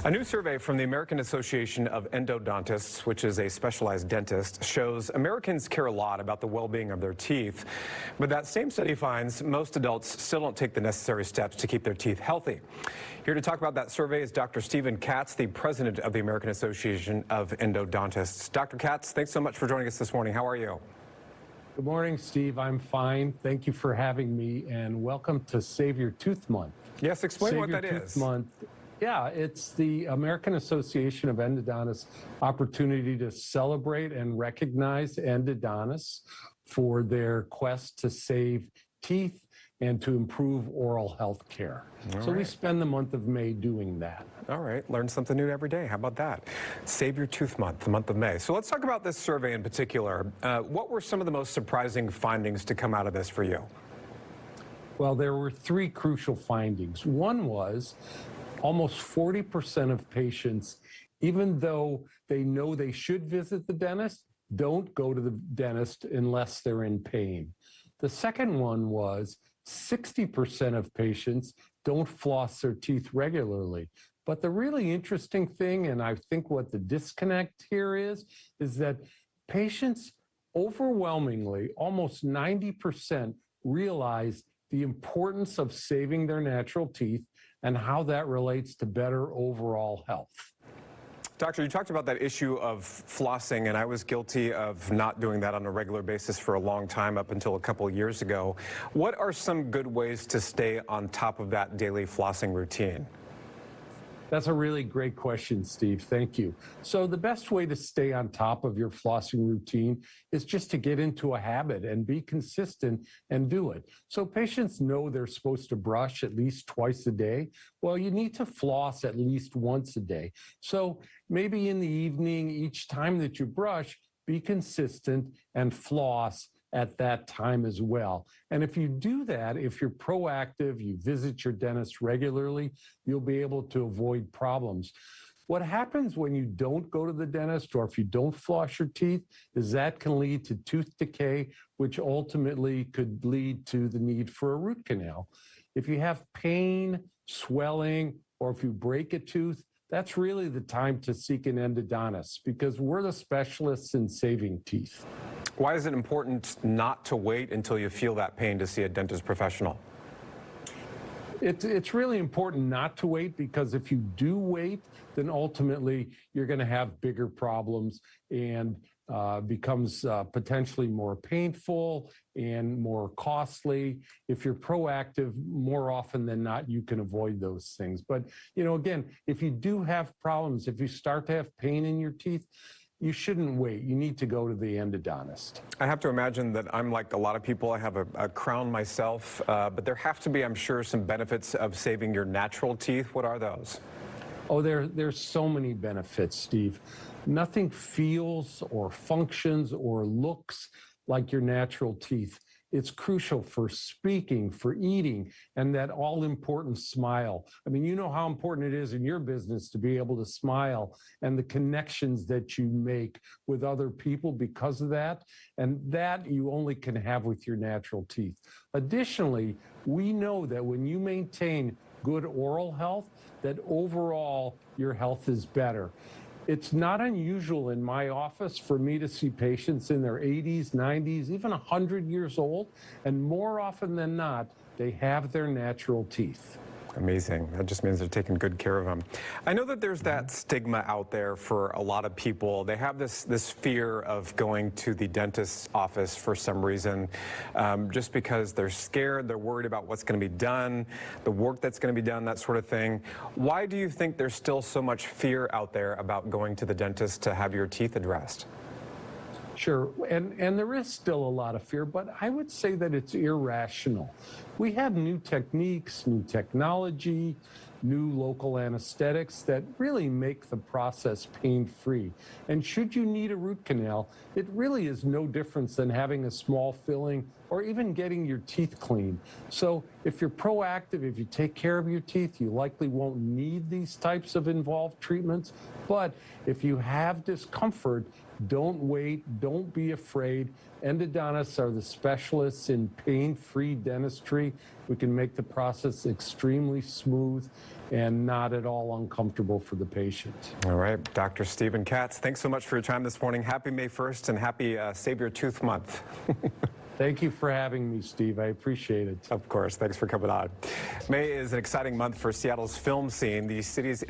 A new survey from the American Association of Endodontists, which is a specialized dentist, shows Americans care a lot about the well-being of their teeth. But that same study finds most adults still don't take the necessary steps to keep their teeth healthy. Here to talk about that survey is Dr. Katz, the president of the American Association of Endodontists. Dr. Katz, thanks so much for joining us this morning. How are you? Good morning, Steve. I'm fine. Thank you for having me, and welcome to Save Your Tooth Month. Yes, explain what that is. Save Your Tooth Month. Yeah, it's the American Association of Endodontists' opportunity to celebrate and recognize endodontists for their quest to save teeth and to improve oral health care. We spend the month of May doing that. All right, learn something new every day. How about that? Save Your Tooth Month, the month of May. So let's talk about this survey in particular. What were some of the most surprising findings to come out of this for you? Well, there were three crucial findings. One was almost 40% of patients, even though they know they should visit the dentist, don't go to the dentist unless they're in pain. The second one was 60% of patients don't floss their teeth regularly. But the really interesting thing, and I think what the disconnect here is that patients overwhelmingly, almost 90%, realize the importance of saving their natural teeth and how that relates to better overall health. Doctor, you talked about that issue of flossing, and I was guilty of not doing that on a regular basis for a long time, up until a couple of years ago. What are some good ways to stay on top of that daily flossing routine? That's a really great question, Steve. Thank you. So the best way to stay on top of your flossing routine is just to get into a habit and be consistent and do it. So patients know they're supposed to brush at least twice a day. Well, you need to floss at least once a day. So maybe in the evening, each time that you brush, be consistent and floss at that time as well. And if you do that, if you're proactive, you visit your dentist regularly, you'll be able to avoid problems. What happens when you don't go to the dentist or if you don't floss your teeth is that can lead to tooth decay, which ultimately could lead to the need for a root canal. If you have pain, swelling, or if you break a tooth, that's really the time to seek an endodontist because we're the specialists in saving teeth. Why is it important not to wait until you feel that pain to see a dentist professional? It's really important not to wait because if you do wait, then ultimately you're going to have bigger problems and becomes potentially more painful and more costly. If you're proactive, more often than not, you can avoid those things. But, again, if you do have problems, if you start to have pain in your teeth, you shouldn't wait. You need to go to the endodontist. I have to imagine that I'm like a lot of people. I have a crown myself, but there have to be, I'm sure, some benefits of saving your natural teeth. What are those? Oh, there's so many benefits, Steve. Nothing feels or functions or looks like your natural teeth. It's crucial for speaking, for eating, and that all-important smile. I mean, you know how important it is in your business to be able to smile and the connections that you make with other people because of that, and that you only can have with your natural teeth. Additionally, we know that when you maintain good oral health, that overall your health is better. It's not unusual in my office for me to see patients in their 80s, 90s, even 100 years old, and more often than not, they have their natural teeth. Amazing. That just means they're taking good care of them. I know that there's that stigma out there for a lot of people. They have this fear of going to the dentist's office for some reason, just because they're scared, they're worried about what's going to be done, the work that's going to be done, that sort of thing. Why do you think there's still so much fear out there about going to the dentist to have your teeth addressed? Sure, and there is still a lot of fear, but I would say that it's irrational. We have new techniques, new technology, new local anesthetics that really make the process pain-free. And should you need a root canal, it really is no difference than having a small filling or even getting your teeth cleaned. So if you're proactive, if you take care of your teeth, you likely won't need these types of involved treatments. But if you have discomfort, don't wait, don't be afraid. Endodontists are the specialists in pain-free dentistry. We can make the process extremely smooth and not at all uncomfortable for the patient. All right, Dr. Stephen Katz, thanks so much for your time this morning. Happy May 1st and happy Save Your Tooth Month. Thank you for having me, Steve. I appreciate it. Of course, thanks for coming on. May is an exciting month for Seattle's film scene. The city's